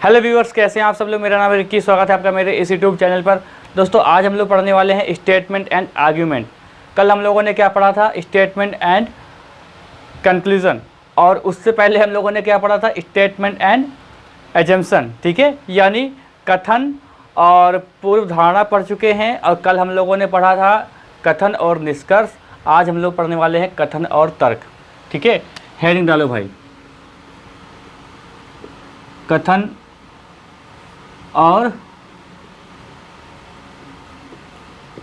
Hello viewers, कैसे हैं आप सब लोग। मेरा नाम है रिक्की, स्वागत है आपका मेरे इस यूट्यूब चैनल पर। दोस्तों आज हम लोग पढ़ने वाले हैं स्टेटमेंट एंड आर्ग्यूमेंट। कल हम लोगों ने क्या पढ़ा था, स्टेटमेंट एंड कंक्लूजन, और उससे पहले हम लोगों ने क्या पढ़ा था, स्टेटमेंट एंड एजम्पशन। ठीक है, यानी कथन और पूर्व धारणा पढ़ चुके हैं, और कल हम लोगों ने पढ़ा था कथन और निष्कर्ष। आज हम लोग पढ़ने वाले हैं कथन और तर्क। ठीक है, हेडिंग डालो भाई, कथन और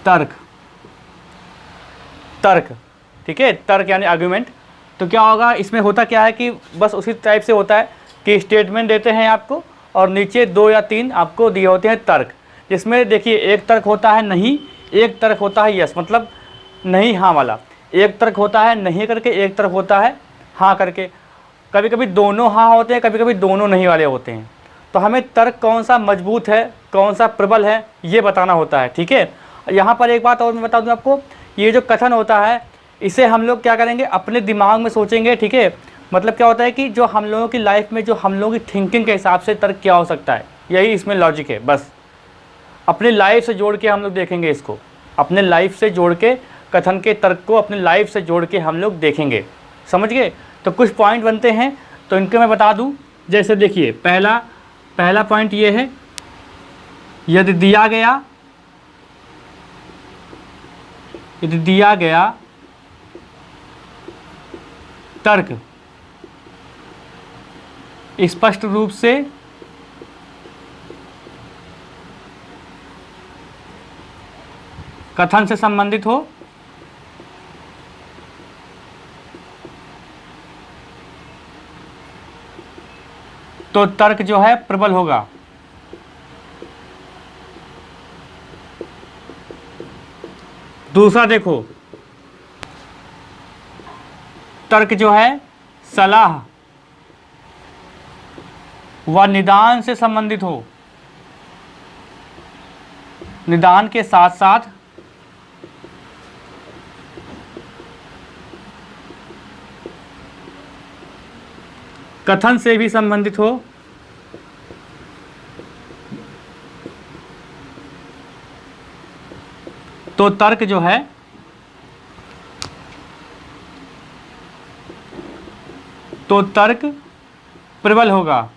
तर्क। तर्क, ठीक है, तर्क यानी आर्गुमेंट। तो क्या होगा, इसमें होता क्या है कि बस उसी टाइप से होता है कि स्टेटमेंट देते हैं आपको और नीचे 2 या 3 आपको दिए होते हैं तर्क। जिसमें देखिए एक तर्क होता है नहीं, एक तर्क होता है यस, मतलब नहीं हाँ वाला। एक तर्क होता है नहीं करके, एक तर्क होता है हाँ करके। कभी कभी दोनों हाँ होते हैं, कभी कभी दोनों नहीं वाले होते हैं। तो हमें तर्क कौन सा मजबूत है, कौन सा प्रबल है, ये बताना होता है। ठीक है, यहाँ पर एक बात और मैं बता दूँ आपको, ये जो कथन होता है इसे हम लोग क्या करेंगे, अपने दिमाग में सोचेंगे। ठीक है, मतलब क्या होता है कि जो हम लोगों की लाइफ में, जो हम लोगों की थिंकिंग के हिसाब से तर्क क्या हो सकता है, यही इसमें लॉजिक है। बस अपनी लाइफ से जोड़ के हम लोग देखेंगे इसको, अपने लाइफ से जोड़ के कथन के तर्क को अपने लाइफ से जोड़ के हम लोग देखेंगे। समझ गए? तो कुछ पॉइंट बनते हैं, तो इनके मैं बता दूं। जैसे देखिए पहला पॉइंट ये है, यदि दिया गया तर्क स्पष्ट रूप से कथन से संबंधित हो तो तर्क जो है प्रबल होगा। दूसरा देखो, तर्क जो है सलाह व निदान से संबंधित हो, निदान के साथ साथ कथन से भी संबंधित हो, तो तर्क जो है प्रबल होगा।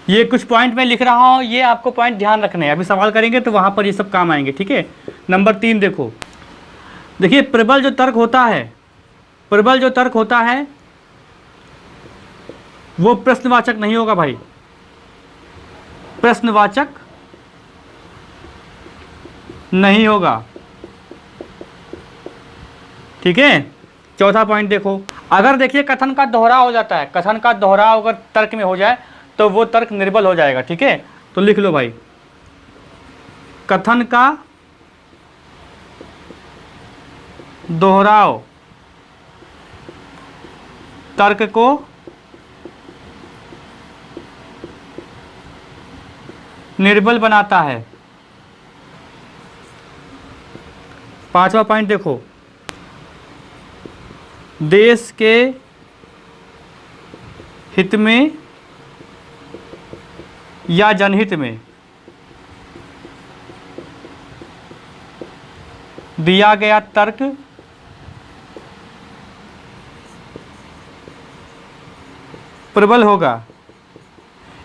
ये कुछ पॉइंट मैं लिख रहा हूं, ये आपको पॉइंट ध्यान रखने हैं, अभी सवाल करेंगे तो वहां पर ये सब काम आएंगे। ठीक है, नंबर 3 देखो, देखिए प्रबल जो तर्क होता है वो प्रश्नवाचक नहीं होगा भाई, प्रश्नवाचक नहीं होगा। ठीक है, चौथा पॉइंट देखो, अगर देखिए कथन का दोहराव हो जाता है, कथन का दोहराव अगर तर्क में हो जाए तो वो तर्क निर्बल हो जाएगा। ठीक है, तो लिख लो भाई, कथन का दोहराव तर्क को निर्बल बनाता है। पांचवा पॉइंट देखो, देश के हित में या जनहित में दिया गया तर्क प्रबल होगा।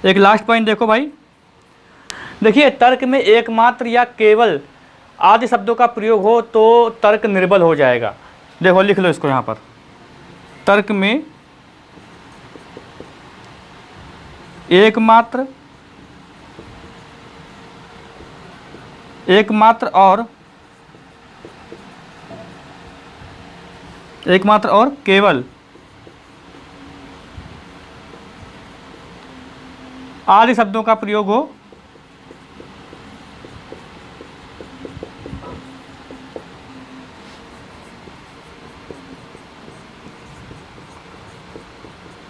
एक लास्ट पॉइंट देखो भाई, देखिए तर्क में एकमात्र या केवल आदि शब्दों का प्रयोग हो तो तर्क निर्बल हो जाएगा। देखो लिख लो इसको यहाँ पर, तर्क में एकमात्र और केवल आदि शब्दों का प्रयोग हो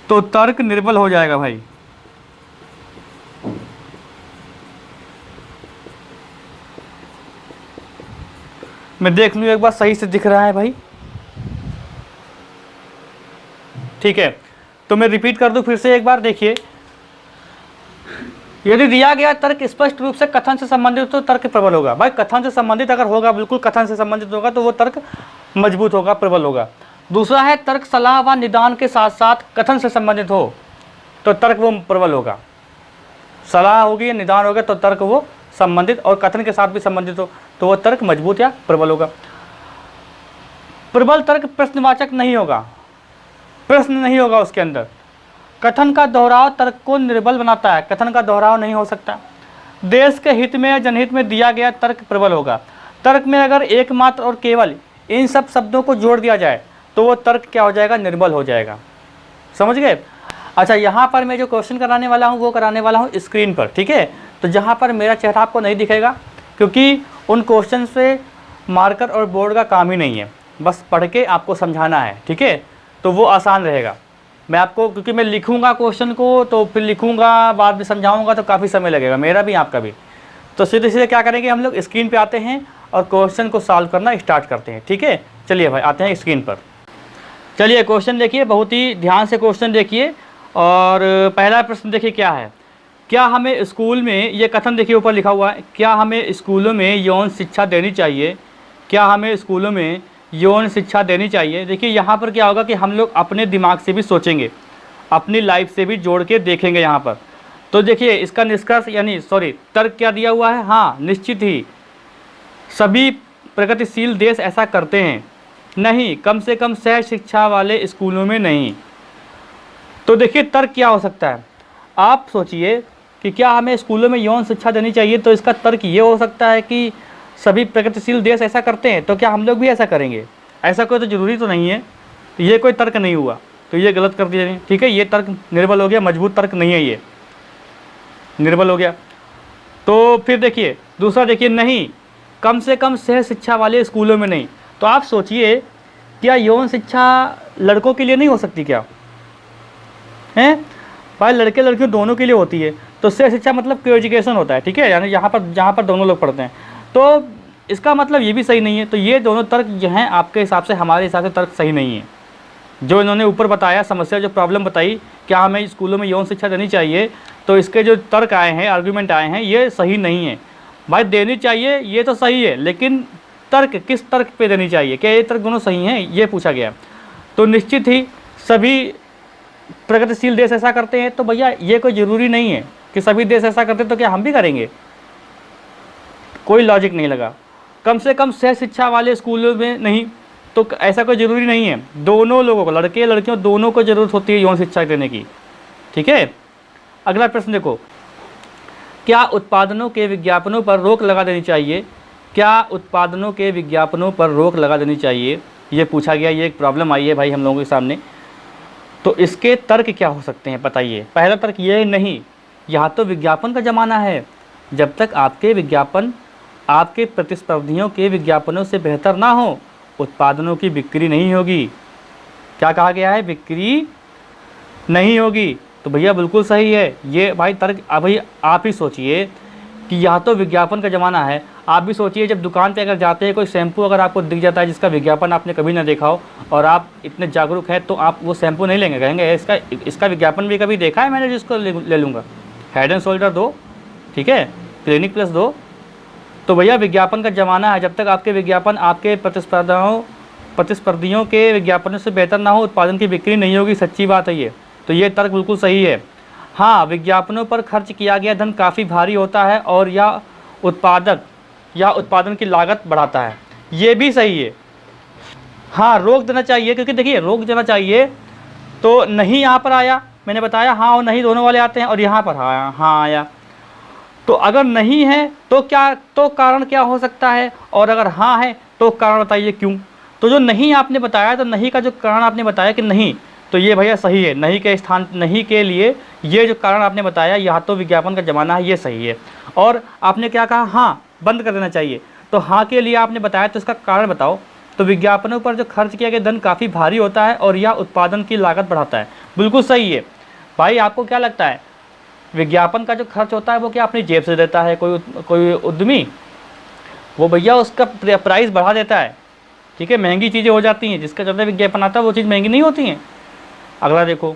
तो तर्क निर्बल हो जाएगा भाई। मैं देख लूँ एक बार सही से दिख रहा है भाई। ठीक है, तो मैं रिपीट कर दूं फिर से एक बार, देखिए, यदि दिया गया तर्क स्पष्ट रूप से कथन से संबंधित हो तो तर्क प्रबल होगा। भाई कथन से संबंधित अगर होगा, बिल्कुल कथन से संबंधित होगा, तो वो तर्क मजबूत होगा, प्रबल होगा। दूसरा है तर्क सलाह व निदान के साथ साथ कथन से संबंधित हो तो तर्क वो प्रबल होगा। सलाह होगी या निदान होगा तो तर्क वो संबंधित, और कथन के साथ भी संबंधित हो तो वो तर्क मजबूत या प्रबल होगा। प्रबल तर्क प्रश्नवाचक नहीं होगा, प्रश्न नहीं होगा उसके अंदर। कथन का दोहराव तर्क को निर्बल बनाता है, कथन का दोहराव नहीं हो सकता। देश के हित में या जनहित में दिया गया तर्क प्रबल होगा। तर्क में अगर एकमात्र और केवल इन सब शब्दों को जोड़ दिया जाए तो वो तर्क क्या हो जाएगा, निर्बल हो जाएगा। समझ गए? अच्छा, यहाँ पर मैं जो क्वेश्चन कराने वाला हूँ वो कराने वाला हूँ स्क्रीन पर, ठीक है। तो जहाँ पर मेरा चेहरा आपको नहीं दिखेगा, क्योंकि उन क्वेश्चन पे मार्कर और बोर्ड का काम ही नहीं है, बस पढ़ के आपको समझाना है, ठीक है। तो वो आसान रहेगा। मैं आपको, क्योंकि मैं लिखूंगा क्वेश्चन को तो फिर लिखूंगा, बाद में समझाऊंगा तो काफ़ी समय लगेगा, मेरा भी आपका भी। तो सीधे सीधे क्या करेंगे, हम लोग स्क्रीन पे आते हैं और क्वेश्चन को सॉल्व करना स्टार्ट करते हैं, ठीक है। चलिए भाई, आते हैं स्क्रीन पर। चलिए क्वेश्चन देखिए, बहुत ही ध्यान से क्वेश्चन देखिए। और पहला प्रश्न देखिए क्या है। क्या हमें स्कूल में, ये कथन देखिए ऊपर लिखा हुआ है, क्या हमें स्कूलों में यौन शिक्षा देनी चाहिए? क्या हमें स्कूलों में यौन शिक्षा देनी चाहिए? देखिए यहाँ पर क्या होगा कि हम लोग अपने दिमाग से भी सोचेंगे, अपनी लाइफ से भी जोड़ के देखेंगे यहाँ पर। तो देखिए इसका निष्कर्ष यानी तर्क क्या दिया हुआ है, हाँ निश्चित ही सभी प्रगतिशील देश ऐसा करते हैं, नहीं कम से कम सह शिक्षा वाले स्कूलों में नहीं। तो देखिए तर्क क्या हो सकता है, आप सोचिए कि क्या हमें स्कूलों में यौन शिक्षा देनी चाहिए, तो इसका तर्क ये हो सकता है कि सभी प्रगतिशील देश ऐसा करते हैं तो क्या हम लोग भी ऐसा करेंगे? ऐसा कोई तो ज़रूरी तो नहीं है, तो ये कोई तर्क नहीं हुआ, तो ये गलत कर दिया, ठीक है। ये तर्क निर्बल हो गया, मजबूत तर्क नहीं है, ये निर्बल हो गया। तो फिर देखिए दूसरा, देखिए नहीं कम से कम सह शिक्षा वाले स्कूलों में नहीं। तो आप सोचिए क्या यौन शिक्षा लड़कों के लिए नहीं हो सकती क्या? हैं भाई, लड़के लड़कियों दोनों के लिए होती है। तो सह शिक्षा मतलब को एजुकेशन होता है, ठीक है, यानी जहाँ पर दोनों लोग पढ़ते हैं। तो इसका मतलब ये भी सही नहीं है। तो ये दोनों तर्क जो हैं आपके हिसाब से, हमारे हिसाब से तर्क सही नहीं है। जो इन्होंने ऊपर बताया, समस्या जो प्रॉब्लम बताई, क्या हमें स्कूलों में यौन शिक्षा देनी चाहिए, तो इसके जो तर्क आए हैं, आर्गूमेंट आए हैं, ये सही नहीं है। भाई देनी चाहिए ये तो सही है, लेकिन तर्क किस तर्क पे देनी चाहिए, क्या ये तर्क दोनों सही हैं, ये पूछा गया। तो निश्चित ही सभी प्रगतिशील देश ऐसा करते हैं, तो भैया ये कोई ज़रूरी नहीं है कि सभी देश ऐसा करते तो क्या हम भी करेंगे? कोई लॉजिक नहीं लगा। कम से कम सह शिक्षा वाले स्कूलों में नहीं, तो ऐसा कोई ज़रूरी नहीं है। दोनों लोगों को, लड़के लड़कियों दोनों को ज़रूरत होती है यौन शिक्षा देने की, ठीक है। अगला प्रश्न देखो, क्या उत्पादनों के विज्ञापनों पर रोक लगा देनी चाहिए? क्या उत्पादनों के विज्ञापनों पर रोक लगा देनी चाहिए, ये पूछा गया। ये एक प्रॉब्लम आई है भाई हम लोगों के सामने। तो इसके तर्क क्या हो सकते हैं बताइए। पहला तर्क ये नहीं, यहाँ तो विज्ञापन का ज़माना है, जब तक आपके विज्ञापन आपके प्रतिस्पर्धियों के विज्ञापनों से बेहतर ना हो, उत्पादनों की बिक्री नहीं होगी। क्या कहा गया है? बिक्री नहीं होगी। तो भैया बिल्कुल सही है ये भाई तर्क। भाई आप ही सोचिए कि यहाँ तो विज्ञापन का ज़माना है। आप भी सोचिए, जब दुकान पे अगर जाते हैं, कोई शैम्पू अगर आपको दिख जाता है जिसका विज्ञापन आपने कभी ना देखा हो, और आप इतने जागरूक हैं, तो आप वो शैम्पू नहीं लेंगे, कहेंगे इसका विज्ञापन भी कभी देखा है मैंने, जिसको ले लूँगा। हेड एंड शोल्डर दो, ठीक है, क्लिनिक प्लस दो। तो भैया विज्ञापन का ज़माना है, जब तक आपके विज्ञापन आपके प्रतिस्पर्धियों के विज्ञापनों से बेहतर ना हो, उत्पादन की बिक्री नहीं होगी। सच्ची बात है ये। तो ये तर्क बिल्कुल सही है। हाँ, विज्ञापनों पर खर्च किया गया धन काफ़ी भारी होता है और यह उत्पादन की लागत बढ़ाता है, ये भी सही है। हाँ, रोक देना चाहिए, क्योंकि देखिए रोक देना चाहिए तो नहीं यहाँ पर आया, मैंने बताया हाँ और नहीं दोनों वाले आते हैं, और यहाँ पर हाँ आया। तो अगर नहीं है तो क्या, तो कारण क्या हो सकता है, और अगर हाँ है तो कारण बताइए क्यों। तो जो नहीं आपने बताया, तो नहीं का जो कारण आपने बताया कि नहीं, तो ये भैया सही है। नहीं के स्थान, नहीं के लिए ये जो कारण आपने बताया, यहाँ तो विज्ञापन का ज़माना है, ये सही है। और आपने क्या कहा? हाँ, बंद कर देना चाहिए। तो हाँ के लिए आपने बताया, तो इसका कारण बताओ। तो विज्ञापनों पर जो खर्च किया गया धन काफ़ी भारी होता है और यह उत्पादन की लागत बढ़ाता है। बिल्कुल सही है भाई। आपको क्या लगता है, विज्ञापन का जो खर्च होता है वो क्या अपनी जेब से देता है कोई उद्यमी? वो भैया उसका प्राइस बढ़ा देता है, ठीक है, महंगी चीज़ें हो जाती हैं, जिसका चलते विज्ञापन आता है वो चीज़ महंगी नहीं होती हैं। अगला देखो,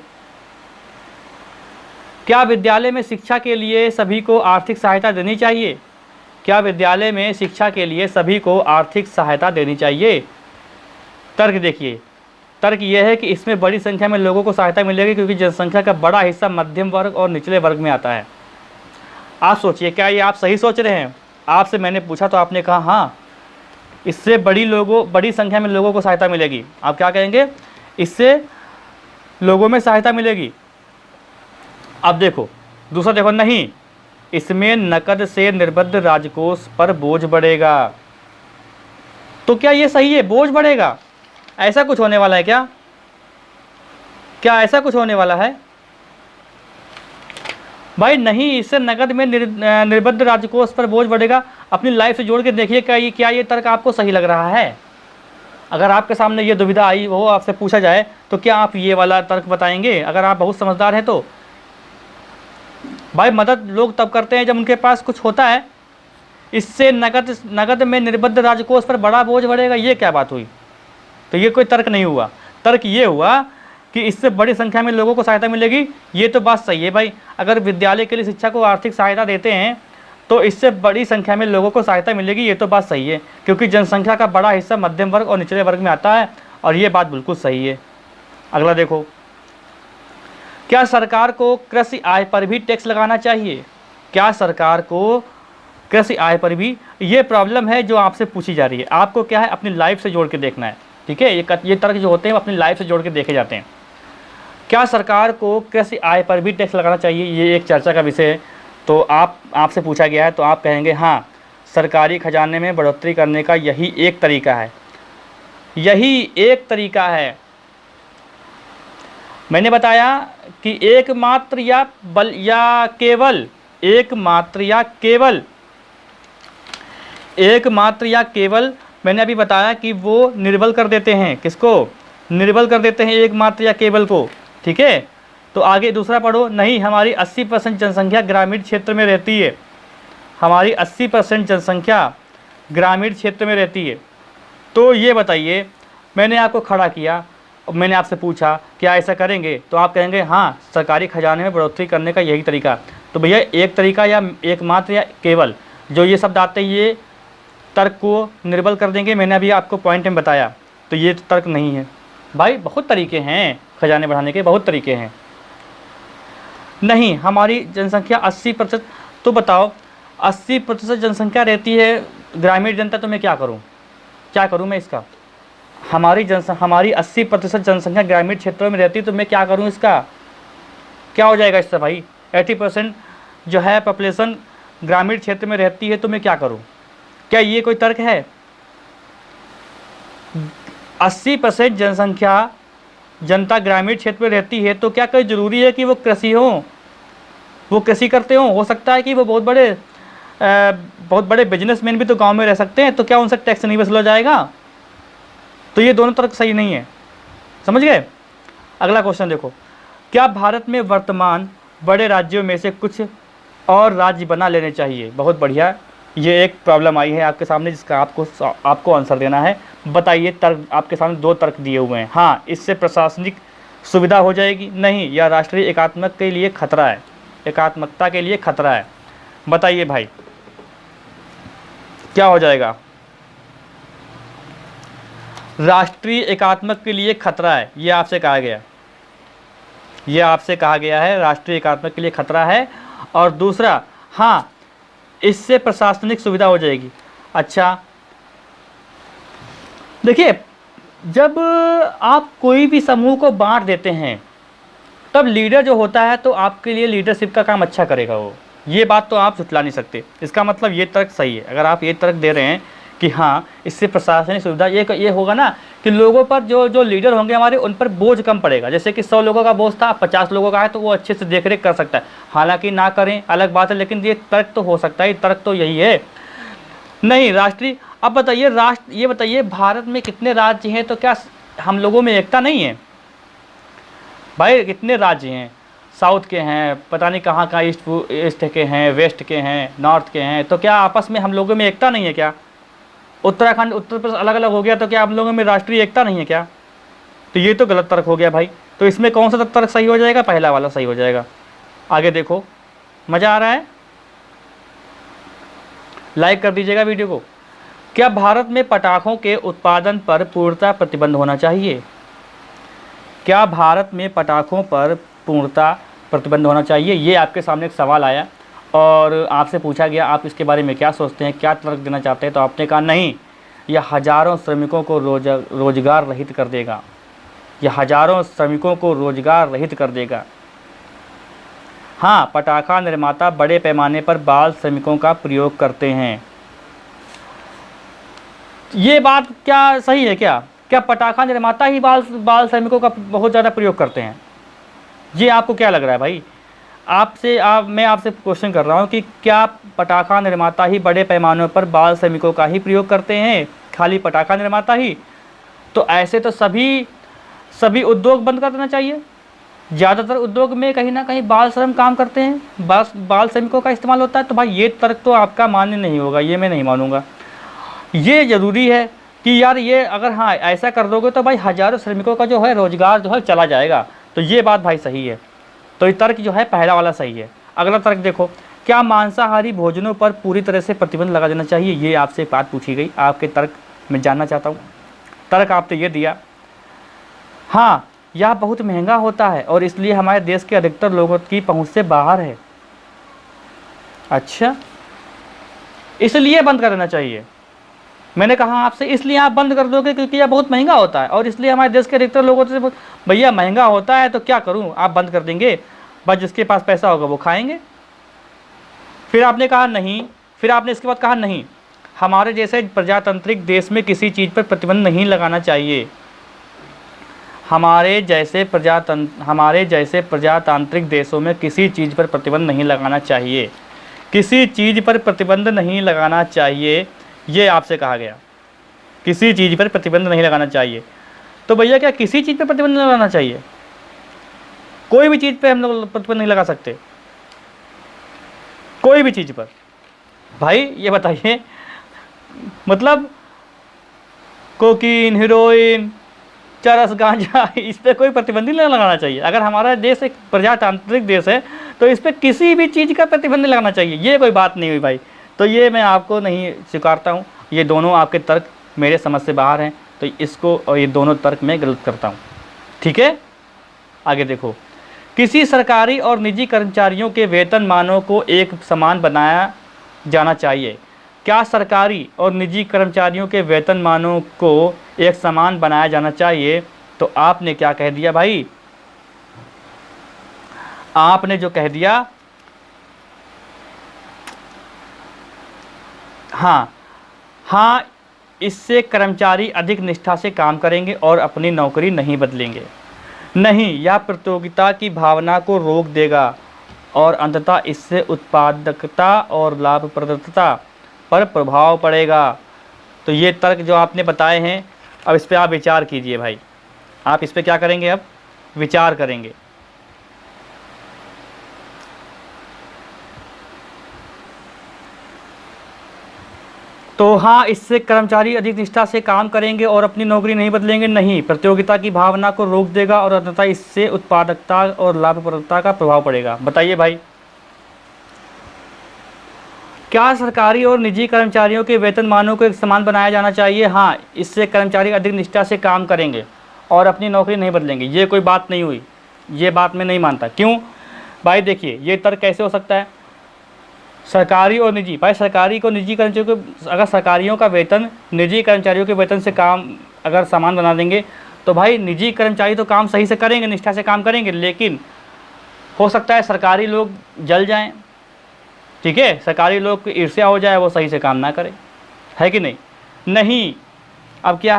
क्या विद्यालय में शिक्षा के लिए सभी को आर्थिक सहायता देनी चाहिए? क्या विद्यालय में शिक्षा के लिए सभी को आर्थिक सहायता देनी चाहिए? तर्क देखिए, तर्क यह है कि इसमें बड़ी संख्या में लोगों को सहायता मिलेगी क्योंकि जनसंख्या का बड़ा हिस्सा मध्यम वर्ग और निचले वर्ग में आता है। आप सोचिए, क्या ये आप सही सोच रहे हैं? आपसे मैंने पूछा तो आपने कहा हाँ, इससे बड़ी संख्या में लोगों को सहायता मिलेगी। आप क्या कहेंगे? इससे लोगों में सहायता मिलेगी। अब देखो दूसरा, देखो नहीं, इसमें नकद से निर्बद्ध राजकोष पर बोझ बढ़ेगा। तो क्या ये सही है? बोझ बढ़ेगा, ऐसा कुछ होने वाला है क्या? क्या ऐसा कुछ होने वाला है? भाई नहीं, इससे नकद में निर्बद्ध राजकोष पर बोझ बढ़ेगा। अपनी लाइफ से जोड़ के देखिए, क्या ये तर्क आपको सही लग रहा है? अगर आपके सामने ये दुविधा आई हो, आपसे पूछा जाए तो क्या आप ये वाला तर्क बताएंगे? अगर आप बहुत समझदार हैं तो। भाई मदद लोग तब करते हैं जब उनके पास कुछ होता है। इससे नकद में निर्बद्ध राजकोष पर बड़ा बोझ बढ़ेगा, ये क्या बात हुई? तो ये कोई तर्क नहीं हुआ। तर्क ये हुआ कि इससे बड़ी संख्या में लोगों को सहायता मिलेगी। ये तो बात सही है भाई, अगर विद्यालय के लिए शिक्षा को आर्थिक सहायता देते हैं तो इससे बड़ी संख्या में लोगों को सहायता मिलेगी, ये तो बात सही है, क्योंकि जनसंख्या का बड़ा हिस्सा मध्यम वर्ग और निचले वर्ग में आता है, और ये बात बिल्कुल सही है। अगला देखो, क्या सरकार को कृषि आय पर भी टैक्स लगाना चाहिए? क्या सरकार को कृषि आय पर भी? ये प्रॉब्लम है जो आपसे पूछी जा रही है। आपको क्या है, अपनी लाइफ से जोड़ के देखना है, ठीक है। ये तर्क जो होते हैं अपनी लाइफ से जोड़ के देखे जाते हैं। क्या सरकार को कृषि आय पर भी टैक्स लगाना चाहिए? ये एक चर्चा का विषय है। तो आपसे पूछा गया है तो आप कहेंगे हाँ, सरकारी खजाने में बढ़ोतरी करने का यही एक तरीका है, यही एक तरीका है। मैंने बताया कि एकमात्र या केवल मैंने अभी बताया कि वो निर्बल कर देते हैं। किसको निर्बल कर देते हैं? एकमात्र या केवल को, ठीक है। तो आगे दूसरा पढ़ो, नहीं हमारी 80% जनसंख्या ग्रामीण क्षेत्र में रहती है, हमारी 80% जनसंख्या ग्रामीण क्षेत्र में रहती है। तो ये बताइए, मैंने आपको खड़ा किया, मैंने आपसे पूछा क्या ऐसा करेंगे, तो आप कहेंगे हाँ, सरकारी खजाने में बढ़ोतरी करने का यही तरीका। तो भैया एक तरीका या एकमात्र या केवल, जो ये शब्द आते हैं ये तर्क को निर्बल कर देंगे। मैंने अभी आपको पॉइंट में बताया, तो ये तर्क नहीं है भाई। बहुत तरीके हैं खजाने बढ़ाने के, बहुत तरीके हैं। नहीं हमारी जनसंख्या 80%, तो बताओ 80% जनसंख्या रहती है ग्रामीण जनता, तो मैं क्या करूं मैं इसका? हमारी 80% जनसंख्या ग्रामीण क्षेत्रों में रहती है, तो मैं क्या करूं इसका? क्या हो जाएगा इससे भाई? 80% जो है पॉपुलेशन ग्रामीण क्षेत्र में रहती है, तो मैं क्या करूं? क्या ये कोई तर्क है? 80% जनता ग्रामीण क्षेत्र में रहती है, तो क्या कोई ज़रूरी है कि वो कृषि करते हों? हो सकता है कि वो बहुत बड़े बिजनेसमैन भी तो गांव में रह सकते हैं, तो क्या उनसे टैक्स नहीं वसूला जाएगा? तो ये दोनों तर्क सही नहीं है, समझ गए। अगला क्वेश्चन देखो, क्या भारत में वर्तमान बड़े राज्यों में से कुछ और राज्य बना लेने चाहिए? बहुत बढ़िया, ये एक प्रॉब्लम आई है आपके सामने जिसका आपको आंसर देना है। बताइए, तर्क आपके सामने 2 तर्क दिए हुए हैं। हाँ, इससे प्रशासनिक सुविधा हो जाएगी, नहीं, या राष्ट्रीय एकात्मकता के लिए खतरा है। बताइए भाई क्या हो जाएगा? राष्ट्रीय एकात्मकता के लिए खतरा है, ये आपसे कहा गया है, राष्ट्रीय एकात्मकता के लिए खतरा है। और दूसरा, हाँ, इससे प्रशासनिक सुविधा हो जाएगी। अच्छा देखिए, जब आप कोई भी समूह को बांट देते हैं तब लीडर जो होता है तो आपके लिए लीडरशिप का काम अच्छा करेगा वो, ये बात तो आप झुठला नहीं सकते। इसका मतलब ये तर्क सही है। अगर आप ये तर्क दे रहे हैं कि हाँ, इससे प्रशासनिक सुविधा ये होगा ना कि लोगों पर जो लीडर होंगे हमारे, उन पर बोझ कम पड़ेगा। जैसे कि 100 लोगों का बोझ था, 50 लोगों का है, तो वो अच्छे से देख रेख कर सकता है। हालांकि ना करें अलग बात है, लेकिन ये तर्क तो हो सकता है, तर्क तो यही है। नहीं राष्ट्रीय, अब बताइए ये बताइए भारत में कितने राज्य हैं? तो क्या हम लोगों में एकता नहीं है? भाई कितने राज्य हैं, साउथ के हैं, पता नहीं कहाँ कहाँ, ईस्ट के हैं, वेस्ट के हैं, नॉर्थ के हैं, तो क्या आपस में हम लोगों में एकता नहीं है क्या? उत्तराखंड उत्तर प्रदेश अलग अलग हो गया, तो क्या हम लोगों में राष्ट्रीय एकता नहीं है क्या? तो ये तो गलत तर्क हो गया भाई। तो इसमें कौन सा तर्क सही हो जाएगा? पहला वाला सही हो जाएगा। आगे देखो, मज़ा आ रहा है? लाइक कर दीजिएगा वीडियो को। क्या भारत में पटाखों के उत्पादन पर पूर्णतः प्रतिबंध होना चाहिए? क्या भारत में पटाखों पर पूर्णतः प्रतिबंध होना चाहिए? ये आपके सामने एक सवाल आया और आपसे पूछा गया आप इसके बारे में क्या सोचते हैं, क्या तर्क देना चाहते हैं, तो आपने कहा नहीं, यह हज़ारों श्रमिकों को रोजगार रहित कर देगा, यह हज़ारों श्रमिकों को रोजगार रहित कर देगा। हाँ, पटाखा निर्माता बड़े पैमाने पर बाल श्रमिकों का प्रयोग करते हैं। ये बात क्या सही है क्या? क्या पटाखा निर्माता ही बाल श्रमिकों का बहुत ज़्यादा प्रयोग करते हैं? ये आपको क्या लग रहा है भाई? मैं आपसे क्वेश्चन कर रहा हूँ कि क्या पटाखा निर्माता ही बड़े पैमानों पर बाल श्रमिकों का ही प्रयोग करते हैं? खाली पटाखा निर्माता ही? तो ऐसे तो सभी उद्योग बंद कर देना चाहिए। ज़्यादातर उद्योग में कहीं ना कहीं बाल श्रम काम करते हैं, बाल श्रमिकों का इस्तेमाल होता है। तो भाई ये तर्क तो आपका मान्य नहीं होगा, ये मैं नहीं मानूंगा। ये ज़रूरी है कि यार ये अगर हाँ ऐसा कर दोगे तो भाई हज़ारों श्रमिकों का जो है रोज़गार जो है चला जाएगा। तो ये बात भाई सही है। तो ये तर्क जो है पहला वाला सही है। अगला तर्क देखो, क्या मांसाहारी भोजनों पर पूरी तरह से प्रतिबंध लगा देना चाहिए? ये आपसे एक बात पूछी गई, आपके तर्क मैं जानना चाहता हूँ। तर्क आपने ये दिया, हाँ यह बहुत महंगा होता है और इसलिए हमारे देश के अधिकतर लोगों की पहुँच से बाहर है। अच्छा, इसलिए बंद कर देना चाहिए। मैंने कहा आपसे इसलिए आप बंद कर दोगे क्योंकि यह बहुत महंगा होता है और इसलिए हमारे देश के अधिकतर लोगों से भैया महंगा होता है तो क्या करूं, आप बंद कर देंगे, बस जिसके पास पैसा होगा वो खाएंगे। फिर आपने कहा नहीं, फिर आपने इसके बाद कहा नहीं, हमारे जैसे प्रजातांत्रिक देश में किसी चीज़ पर प्रतिबंध नहीं लगाना चाहिए। हमारे जैसे प्रजातांत्रिक देशों में किसी चीज़ पर प्रतिबंध नहीं लगाना चाहिए, किसी चीज़ पर प्रतिबंध नहीं लगाना चाहिए, ये आपसे कहा गया। किसी चीज़ पर प्रतिबंध नहीं लगाना चाहिए। तो भैया क्या किसी चीज़ पर प्रतिबंध नहीं लगाना चाहिए? कोई भी चीज़ पे हम लोग प्रतिबंध नहीं लगा सकते, कोई भी चीज़ पर? भाई ये बताइए, मतलब कोकीन, हीरोइन, चरस, गांजा, इस पर कोई प्रतिबंध नहीं लगाना चाहिए। अगर हमारा देश एक प्रजातांत्रिक देश है तो इस पर किसी भी चीज़ का प्रतिबंध नहीं लगाना चाहिए। ये कोई बात नहीं हुई भाई। तो ये मैं आपको नहीं स्वीकारता हूँ। ये दोनों आपके तर्क मेरे समझ से बाहर हैं, तो इसको और ये दोनों तर्क मैं गलत करता हूँ। ठीक है, आगे देखो, किसी सरकारी और निजी कर्मचारियों के वेतनमानों को एक समान बनाया जाना चाहिए। क्या सरकारी और निजी कर्मचारियों के वेतनमानों को एक समान बनाया जाना चाहिए? तो आपने क्या कह दिया भाई? आपने जो कह दिया, हाँ, इससे कर्मचारी अधिक निष्ठा से काम करेंगे और अपनी नौकरी नहीं बदलेंगे। नहीं, यह प्रतियोगिता की भावना को रोक देगा और अंततः इससे उत्पादकता और लाभप्रदता पर प्रभाव पड़ेगा। तो ये तर्क जो आपने बताए हैं, अब इस पर आप विचार कीजिए भाई। आप इस पर क्या करेंगे? अब विचार करेंगे। तो हाँ, इससे कर्मचारी अधिक निष्ठा से काम करेंगे और अपनी नौकरी नहीं बदलेंगे। नहीं, प्रतियोगिता की भावना को रोक देगा और अंततः इससे उत्पादकता और लाभप्रदता का प्रभाव पड़ेगा। बताइए भाई, क्या सरकारी और निजी कर्मचारियों के वेतनमानों को एक समान बनाया जाना चाहिए? हाँ, इससे कर्मचारी अधिक निष्ठा से काम करेंगे और अपनी नौकरी नहीं बदलेंगे। ये कोई बात नहीं हुई, ये बात मैं नहीं मानता। क्यों भाई? देखिए, ये तर्क कैसे हो सकता है? सरकारी और निजी, भाई सरकारी को निजी कर्मचारियों को, अगर सरकारियों का वेतन निजी कर्मचारियों के वेतन से काम अगर समान बना देंगे तो भाई निजी कर्मचारी तो काम सही से करेंगे, निष्ठा से काम करेंगे, लेकिन हो सकता है सरकारी लोग जल जाएं। ठीक है, सरकारी लोग की ईर्ष्या हो जाए, वो सही से काम ना करें, है कि नहीं? नहीं, अब क्या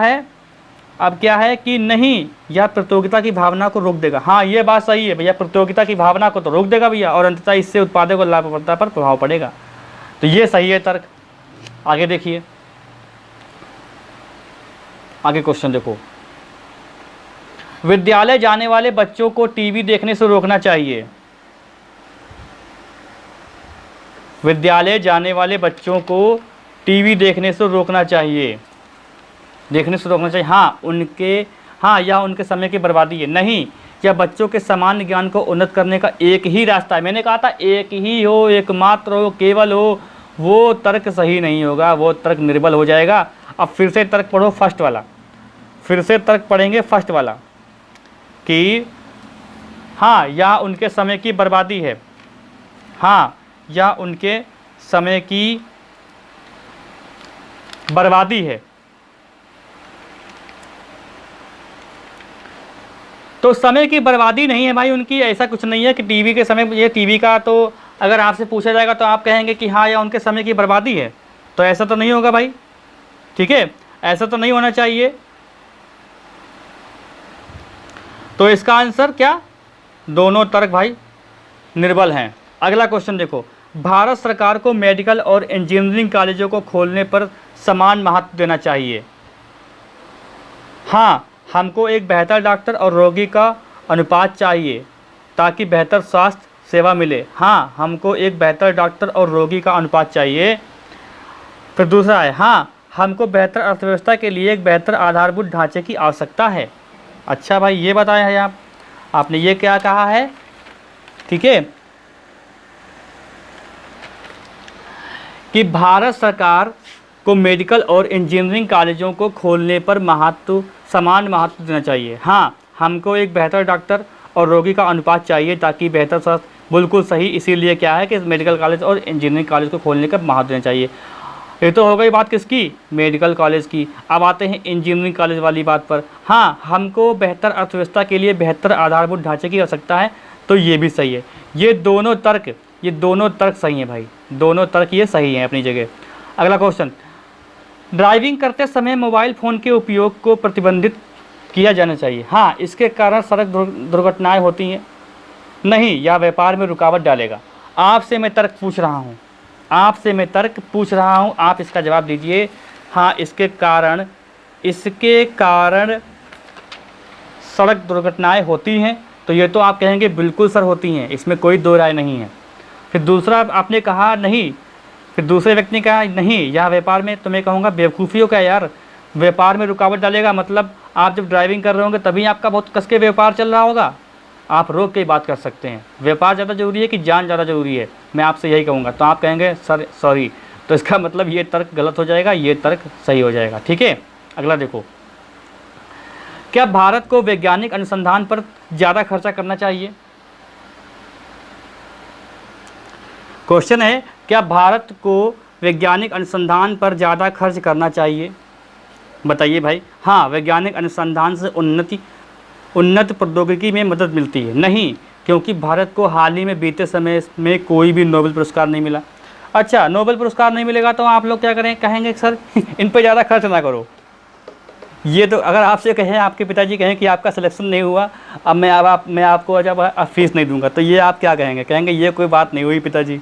है कि नहीं, यह प्रतियोगिता की भावना को रोक देगा। हाँ, ये बात सही है भैया, प्रतियोगिता की भावना को तो रोक देगा भैया और अंततः इससे उत्पादक और लाभप्रदता पर प्रभाव पड़ेगा। तो ये सही है तर्क। आगे देखिए, आगे क्वेश्चन देखो, विद्यालय जाने वाले बच्चों को टीवी देखने से रोकना चाहिए। विद्यालय जाने वाले बच्चों को टीवी देखने से रोकना चाहिए, हाँ, यह उनके समय की बर्बादी है। नहीं, या बच्चों के सामान्य ज्ञान को उन्नत करने का एक ही रास्ता है। मैंने कहा था एक ही हो, एकमात्र हो, केवल हो, वो तर्क सही नहीं होगा, वो तर्क निर्बल हो जाएगा। अब फिर से तर्क पढ़ो फर्स्ट वाला, फिर से तर्क पढ़ेंगे फर्स्ट वाला कि हाँ या उनके समय की बर्बादी है, हाँ या उनके समय की बर्बादी है। तो समय की बर्बादी नहीं है भाई उनकी, ऐसा कुछ नहीं है कि टीवी के समय, ये टीवी का तो अगर आपसे पूछा जाएगा तो आप कहेंगे कि हाँ या उनके समय की बर्बादी है, तो ऐसा तो नहीं होगा भाई, ठीक है, ऐसा तो नहीं होना चाहिए। तो इसका आंसर क्या, दोनों तर्क भाई निर्बल हैं। अगला क्वेश्चन देखो, भारत सरकार को मेडिकल और इंजीनियरिंग कॉलेजों को खोलने पर समान महत्व देना चाहिए। हाँ, हमको एक बेहतर डॉक्टर और रोगी का अनुपात चाहिए ताकि बेहतर स्वास्थ्य सेवा मिले। हाँ, हमको एक बेहतर डॉक्टर और रोगी का अनुपात चाहिए। फिर दूसरा है, हाँ हमको बेहतर अर्थव्यवस्था के लिए एक बेहतर आधारभूत ढांचे की आवश्यकता है। अच्छा भाई, ये बताया है आपने ये क्या कहा है, ठीक है, कि भारत सरकार को मेडिकल और इंजीनियरिंग कॉलेजों को खोलने पर समान महत्व देना चाहिए। हाँ, हमको एक बेहतर डॉक्टर और रोगी का अनुपात चाहिए ताकि बेहतर स्वास्थ्य, बिल्कुल सही। इसीलिए क्या है कि मेडिकल कॉलेज और इंजीनियरिंग कॉलेज को खोलने का महत्व देना चाहिए। ये तो हो गई बात किसकी, मेडिकल कॉलेज की। अब आते हैं इंजीनियरिंग कॉलेज वाली बात पर। हाँ, हमको बेहतर अर्थव्यवस्था के लिए बेहतर आधारभूत ढांचे की आवश्यकता है, तो ये भी सही है। ये दोनों तर्क सही हैं भाई, दोनों तर्क ये सही हैं अपनी जगह। अगला क्वेश्चन, ड्राइविंग करते समय मोबाइल फ़ोन के उपयोग को प्रतिबंधित किया जाना चाहिए। हाँ, इसके कारण सड़क दुर्घटनाएं होती हैं नहीं, या व्यापार में रुकावट डालेगा। आपसे मैं तर्क पूछ रहा हूँ, आप इसका जवाब दीजिए। हाँ, इसके कारण सड़क दुर्घटनाएं होती हैं, तो ये तो आप कहेंगे बिल्कुल सर होती हैं, इसमें कोई दो राय नहीं है। फिर दूसरा आपने कहा नहीं, फिर दूसरे व्यक्ति ने कहा नहीं, यह व्यापार में, तो मैं कहूँगा बेवकूफ़ी हो क्या यार, व्यापार में रुकावट डालेगा मतलब आप जब ड्राइविंग कर रहे होंगे तभी आपका बहुत कस के व्यापार चल रहा होगा, आप रोक के बात कर सकते हैं। व्यापार ज़्यादा ज़रूरी है कि जान ज़्यादा ज़रूरी है, मैं आपसे यही कहूँगा। तो आप कहेंगे सर सॉरी, तो इसका मतलब ये तर्क गलत हो जाएगा, ये तर्क सही हो जाएगा, ठीक है। अगला देखो, क्या भारत को वैज्ञानिक अनुसंधान पर ज़्यादा खर्चा करना चाहिए। क्वेश्चन है, क्या भारत को वैज्ञानिक अनुसंधान पर ज़्यादा खर्च करना चाहिए, बताइए भाई। हाँ, वैज्ञानिक अनुसंधान से उन्नत प्रौद्योगिकी में मदद मिलती है। नहीं, क्योंकि भारत को हाल ही में बीते समय में कोई भी नोबेल पुरस्कार नहीं मिला। अच्छा, नोबेल पुरस्कार नहीं मिलेगा तो आप लोग क्या करें, कहेंगे सर इन पर ज़्यादा खर्च ना करो। ये तो अगर आपसे कहें, आपके पिताजी कहें कि आपका सिलेक्शन नहीं हुआ, अब मैं आपको जब फीस नहीं दूंगा, तो ये आप क्या कहेंगे, कहेंगे ये कोई बात नहीं हुई पिताजी,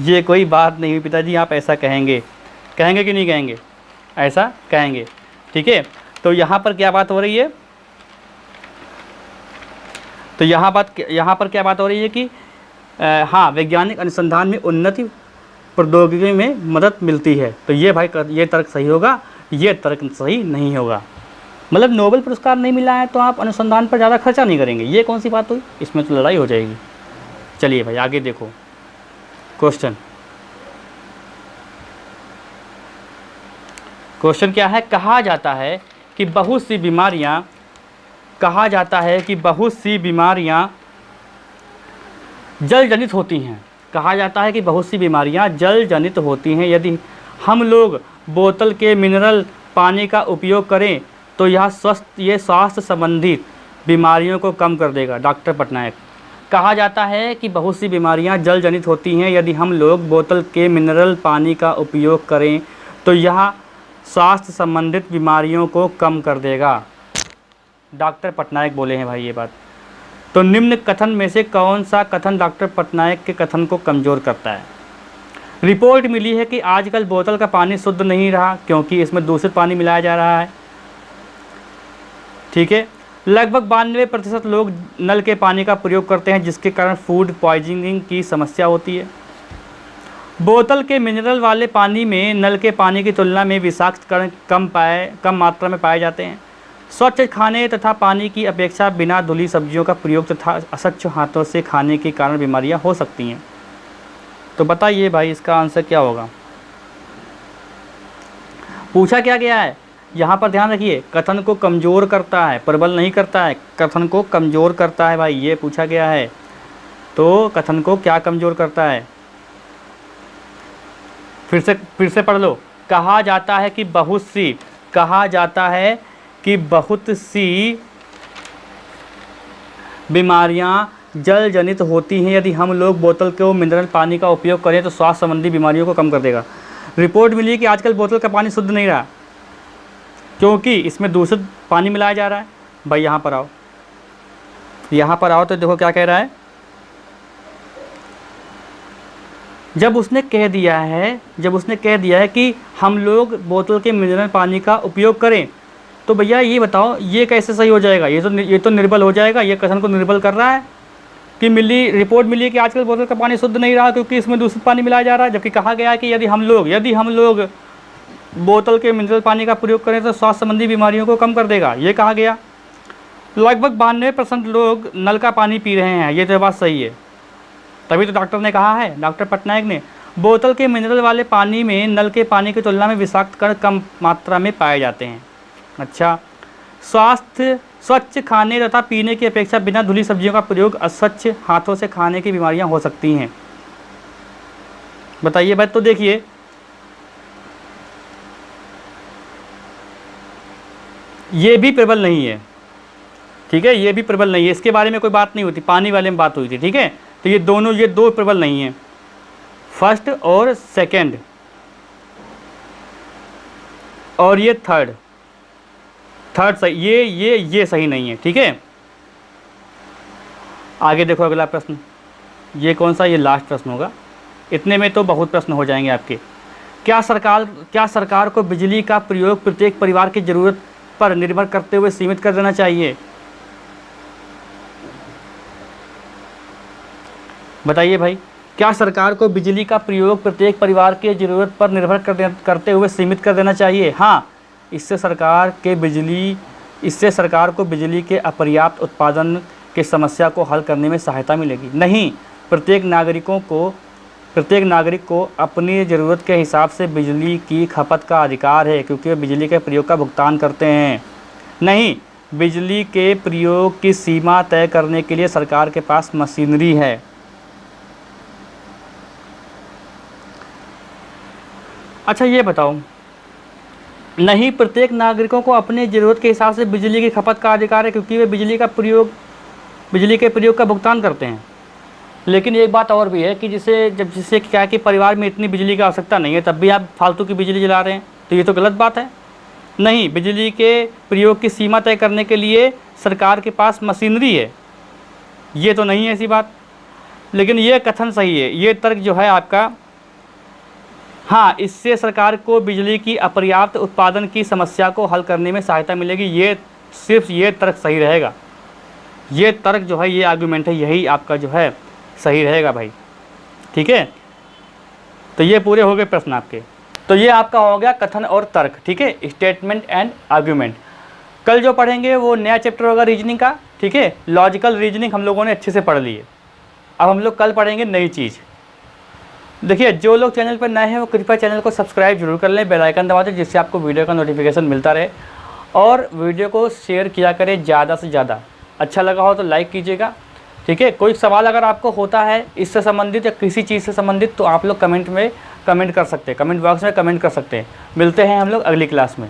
ये कोई बात नहीं हुई पिताजी, आप ऐसा कहेंगे कि नहीं कहेंगे, ऐसा कहेंगे, ठीक है। तो यहाँ पर क्या बात हो रही है, तो यहाँ पर क्या बात हो रही है कि हाँ, वैज्ञानिक अनुसंधान में उन्नति प्रौद्योगिकी में मदद मिलती है। तो ये भाई ये तर्क सही होगा, ये तर्क सही नहीं होगा। मतलब नोबेल पुरस्कार नहीं मिला है तो आप अनुसंधान पर ज़्यादा खर्चा नहीं करेंगे, ये कौन सी बात हुई, इसमें तो लड़ाई हो जाएगी। चलिए भाई आगे देखो क्वेश्चन क्या है, कहा जाता है कि बहुत सी बीमारियां जल जनित होती हैं। कहा जाता है कि बहुत सी बीमारियां जल जनित होती हैं। यदि हम लोग बोतल के मिनरल पानी का उपयोग करें तो यह स्वास्थ्य संबंधित बीमारियों को कम कर देगा। डॉक्टर पटनायक। कहा जाता है कि बहुत सी बीमारियां जल जनित होती हैं, यदि हम लोग बोतल के मिनरल पानी का उपयोग करें तो यह स्वास्थ्य संबंधित बीमारियों को कम कर देगा। डॉक्टर पटनायक बोले हैं भाई ये बात। तो निम्न कथन में से कौन सा कथन डॉक्टर पटनायक के कथन को कमज़ोर करता है। रिपोर्ट मिली है कि आजकल बोतल का पानी शुद्ध नहीं रहा क्योंकि इसमें दूषित पानी मिलाया जा रहा है, ठीक है। लगभग 92% लोग नल के पानी का प्रयोग करते हैं जिसके कारण फूड पॉइजनिंग की समस्या होती है। बोतल के मिनरल वाले पानी में नल के पानी की तुलना में विषाक्त कण कम मात्रा में पाए जाते हैं। स्वच्छ खाने तथा पानी की अपेक्षा बिना धुली सब्जियों का प्रयोग तथा अस्वच्छ हाथों से खाने के कारण बीमारियां हो सकती हैं। तो बताइए भाई इसका आंसर क्या होगा। पूछा क्या गया है यहाँ पर, ध्यान रखिए, कथन को कमज़ोर करता है, प्रबल नहीं करता है, कथन को कमज़ोर करता है भाई, ये पूछा गया है। तो कथन को क्या कमज़ोर करता है, फिर से पढ़ लो। कहा जाता है कि बहुत सी बीमारियां जल जनित होती हैं। यदि हम लोग बोतल के मिनरल पानी का उपयोग करें तो स्वास्थ्य संबंधी बीमारियों को कम कर देगा। रिपोर्ट मिली है कि आजकल बोतल का पानी शुद्ध नहीं रहा, क्योंकि इसमें दूषित पानी मिलाया जा रहा है। भाई यहाँ पर आओ तो देखो क्या कह रहा है। जब उसने कह दिया है कि हम लोग बोतल के मिनरल पानी का उपयोग करें, तो भैया ये बताओ ये कैसे सही हो जाएगा। ये तो निर्बल हो जाएगा, ये कथन को निर्बल कर रहा है कि रिपोर्ट मिली है कि आजकल बोतल का पानी शुद्ध नहीं रहा क्योंकि इसमें दूषित पानी मिलाया जा रहा है। जबकि कहा गया है कि यदि हम लोग बोतल के मिनरल पानी का प्रयोग करें तो स्वास्थ्य संबंधी बीमारियों को कम कर देगा, ये कहा गया। लगभग 92% लोग नल का पानी पी रहे हैं, ये तो बात सही है। तभी तो डॉक्टर ने कहा है, डॉक्टर पटनायक ने, बोतल के मिनरल वाले पानी में नल के पानी की तुलना में विषाक्त कण कम मात्रा में पाए जाते हैं। अच्छा, स्वच्छ खाने तथा पीने की अपेक्षा बिना धुली सब्जियों का प्रयोग अस्वच्छ हाथों से खाने की बीमारियां हो सकती हैं। बताइए भाई। तो देखिए ये भी प्रबल नहीं है, ठीक है, ये भी प्रबल नहीं है, इसके बारे में कोई बात नहीं होती, पानी वाले में बात हुई थी, ठीक है। तो ये दो प्रबल नहीं है, फर्स्ट और सेकंड, और ये थर्ड सही, ये सही नहीं है, ठीक है। आगे देखो अगला प्रश्न, ये कौन सा, ये लास्ट प्रश्न होगा। इतने में तो बहुत प्रश्न हो जाएंगे आपके। क्या सरकार को बिजली का प्रयोग प्रत्येक परिवार की ज़रूरत पर निर्भर करते हुए सीमित कर देना चाहिए। बताइए भाई, क्या सरकार को बिजली का प्रयोग प्रत्येक परिवार के ज़रूरत पर निर्भर करते हुए सीमित कर देना चाहिए। हाँ, इससे सरकार को बिजली के अपर्याप्त उत्पादन की समस्या को हल करने में सहायता मिलेगी। नहीं, प्रत्येक नागरिक को अपनी ज़रूरत के हिसाब से बिजली की खपत का अधिकार है, क्योंकि वे बिजली के प्रयोग का भुगतान करते हैं। नहीं, बिजली के प्रयोग की सीमा तय करने के लिए सरकार के पास मशीनरी है। अच्छा ये बताओ, नहीं, प्रत्येक नागरिकों को अपनी ज़रूरत के हिसाब से बिजली की खपत का अधिकार है, क्योंकि वे बिजली के प्रयोग का भुगतान करते हैं। लेकिन एक बात और भी है कि जिससे क्या है कि परिवार में इतनी बिजली की आवश्यकता नहीं है, तब भी आप फालतू की बिजली जला रहे हैं, तो ये तो गलत बात है। नहीं, बिजली के प्रयोग की सीमा तय करने के लिए सरकार के पास मशीनरी है, ये तो नहीं है ऐसी बात। लेकिन ये कथन सही है, ये तर्क जो है आपका, हाँ, इससे सरकार को बिजली की अपर्याप्त उत्पादन की समस्या को हल करने में सहायता मिलेगी, ये तर्क सही रहेगा। ये तर्क जो है, ये आर्गूमेंट है, यही आपका जो है सही रहेगा भाई, ठीक है। तो ये पूरे हो गए प्रश्न आपके। तो ये आपका हो गया कथन और तर्क, ठीक है, स्टेटमेंट एंड आर्गूमेंट। कल जो पढ़ेंगे वो नया चैप्टर होगा रीजनिंग का, ठीक है। लॉजिकल रीजनिंग हम लोगों ने अच्छे से पढ़ ली है, अब हम लोग कल पढ़ेंगे नई चीज़। देखिए, जो लोग चैनल पर नए हैं वो कृपया चैनल को सब्सक्राइब जरूर कर लें, बेल आइकन दबा दें, जिससे आपको वीडियो का नोटिफिकेशन मिलता रहे, और वीडियो को शेयर किया करें ज़्यादा से ज़्यादा। अच्छा लगा हो तो लाइक कीजिएगा, ठीक है। कोई सवाल अगर आपको होता है इससे संबंधित या किसी चीज़ से संबंधित, तो आप लोग कमेंट में कमेंट कर सकते हैं, कमेंट बॉक्स में कमेंट कर सकते हैं। मिलते हैं हम लोग अगली क्लास में।